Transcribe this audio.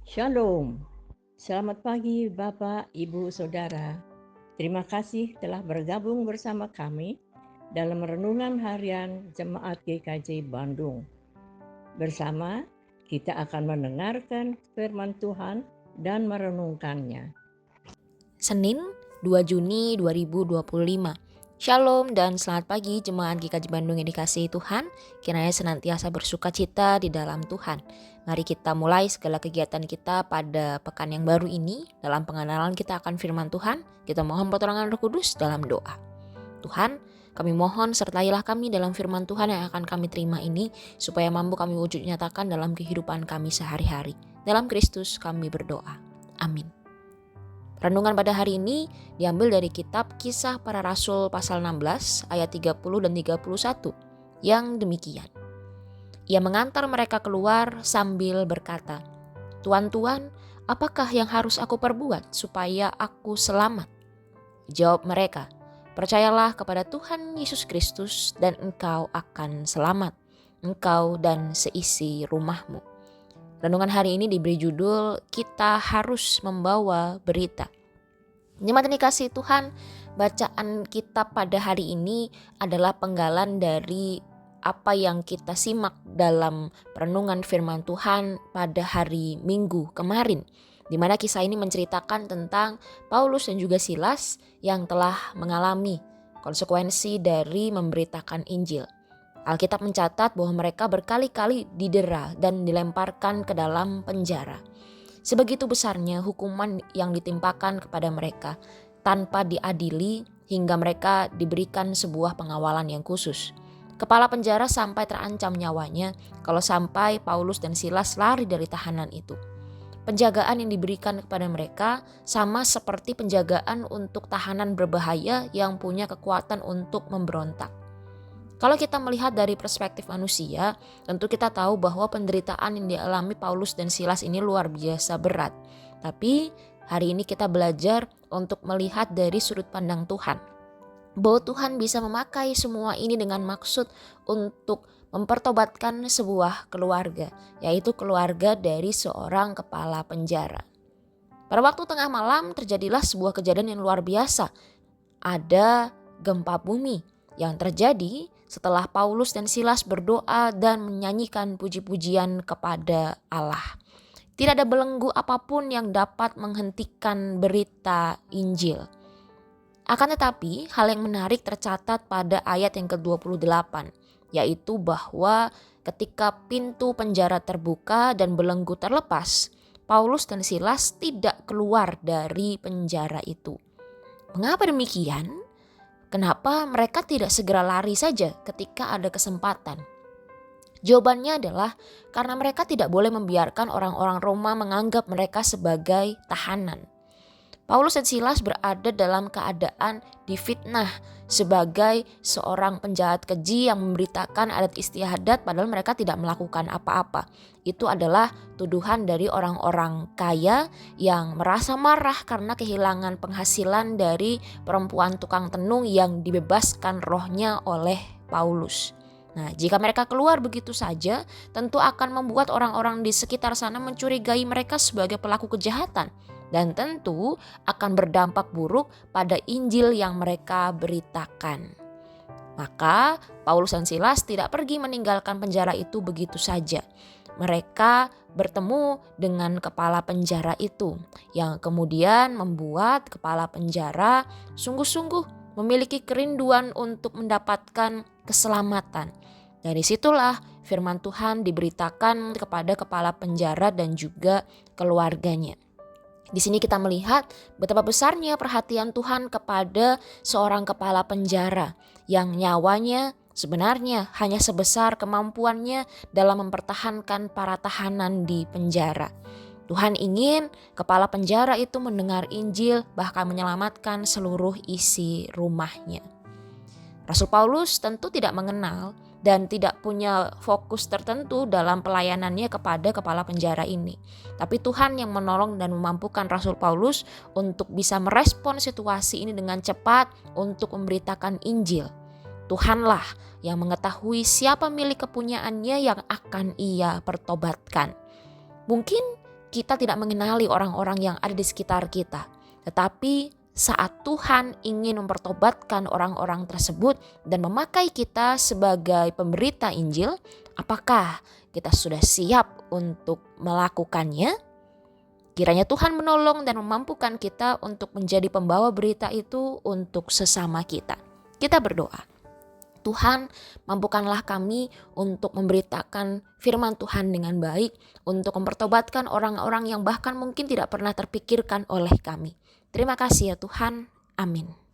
Shalom, selamat pagi Bapak, Ibu, Saudara. Terima kasih telah bergabung bersama kami dalam Renungan Harian Jemaat GKJ Bandung. Bersama kita akan mendengarkan firman Tuhan dan merenungkannya. Senin 2 Juni 2025. Shalom dan selamat pagi Jemaat GKJ Bandung yang dikasihi Tuhan. Kiranya senantiasa bersuka cita di dalam Tuhan. Mari kita mulai segala kegiatan kita pada pekan yang baru ini. Dalam pengenalan kita akan firman Tuhan, kita mohon pertolongan Roh Kudus dalam doa. Tuhan, kami mohon sertailah kami dalam firman Tuhan yang akan kami terima ini, supaya mampu kami wujud nyatakan dalam kehidupan kami sehari-hari. Dalam Kristus kami berdoa. Amin. Renungan pada hari ini diambil dari kitab Kisah Para Rasul pasal 16 ayat 30 dan 31 yang demikian. Ia mengantar mereka keluar sambil berkata, "Tuan-tuan, apakah yang harus aku perbuat supaya aku selamat?" Jawab mereka, "Percayalah kepada Tuhan Yesus Kristus dan engkau akan selamat, engkau dan seisi rumahmu." Renungan hari ini diberi judul Kita Harus Membawa Berita. Jemaat yang dikasihi Tuhan, bacaan kita pada hari ini adalah penggalan dari apa yang kita simak dalam perenungan firman Tuhan pada hari Minggu kemarin, di mana kisah ini menceritakan tentang Paulus dan juga Silas yang telah mengalami konsekuensi dari memberitakan Injil. Alkitab mencatat bahwa mereka berkali-kali didera dan dilemparkan ke dalam penjara. Sebegitu besarnya hukuman yang ditimpakan kepada mereka tanpa diadili hingga mereka diberikan sebuah pengawalan yang khusus. Kepala penjara sampai terancam nyawanya kalau sampai Paulus dan Silas lari dari tahanan itu. Penjagaan yang diberikan kepada mereka sama seperti penjagaan untuk tahanan berbahaya yang punya kekuatan untuk memberontak. Kalau kita melihat dari perspektif manusia, tentu kita tahu bahwa penderitaan yang dialami Paulus dan Silas ini luar biasa berat. Tapi hari ini kita belajar untuk melihat dari sudut pandang Tuhan. Bahwa Tuhan bisa memakai semua ini dengan maksud untuk mempertobatkan sebuah keluarga, yaitu keluarga dari seorang kepala penjara. Pada waktu tengah malam terjadilah sebuah kejadian yang luar biasa. Ada gempa bumi yang terjadi setelah Paulus dan Silas berdoa dan menyanyikan puji-pujian kepada Allah. Tidak ada belenggu apapun yang dapat menghentikan berita Injil. Akan tetapi, hal yang menarik tercatat pada ayat yang ke-28, yaitu bahwa ketika pintu penjara terbuka dan belenggu terlepas, Paulus dan Silas tidak keluar dari penjara itu. Mengapa demikian? Kenapa mereka tidak segera lari saja ketika ada kesempatan? Jawabannya adalah karena mereka tidak boleh membiarkan orang-orang Roma menganggap mereka sebagai tahanan. Paulus dan Silas berada dalam keadaan difitnah sebagai seorang penjahat keji yang memberitakan adat istiadat padahal mereka tidak melakukan apa-apa. Itu adalah tuduhan dari orang-orang kaya yang merasa marah karena kehilangan penghasilan dari perempuan tukang tenung yang dibebaskan rohnya oleh Paulus. Nah, jika mereka keluar begitu saja, tentu akan membuat orang-orang di sekitar sana mencurigai mereka sebagai pelaku kejahatan. Dan tentu akan berdampak buruk pada Injil yang mereka beritakan. Maka Paulus dan Silas tidak pergi meninggalkan penjara itu begitu saja. Mereka bertemu dengan kepala penjara itu, yang kemudian membuat kepala penjara sungguh-sungguh memiliki kerinduan untuk mendapatkan keselamatan. Dari situlah firman Tuhan diberitakan kepada kepala penjara dan juga keluarganya. Di sini kita melihat betapa besarnya perhatian Tuhan kepada seorang kepala penjara yang nyawanya sebenarnya hanya sebesar kemampuannya dalam mempertahankan para tahanan di penjara. Tuhan ingin kepala penjara itu mendengar Injil bahkan menyelamatkan seluruh isi rumahnya. Rasul Paulus tentu tidak mengenal dan tidak punya fokus tertentu dalam pelayanannya kepada kepala penjara ini. Tapi Tuhan yang menolong dan memampukan Rasul Paulus untuk bisa merespon situasi ini dengan cepat untuk memberitakan Injil. Tuhanlah yang mengetahui siapa milik kepunyaannya yang akan ia pertobatkan. Mungkin kita tidak mengenali orang-orang yang ada di sekitar kita. Tetapi saat Tuhan ingin mempertobatkan orang-orang tersebut dan memakai kita sebagai pemberita Injil, apakah kita sudah siap untuk melakukannya? Kiranya Tuhan menolong dan memampukan kita untuk menjadi pembawa berita itu untuk sesama kita. Kita berdoa. Tuhan, mampukanlah kami untuk memberitakan firman Tuhan dengan baik, untuk mempertobatkan orang-orang yang bahkan mungkin tidak pernah terpikirkan oleh kami. Terima kasih ya Tuhan. Amin.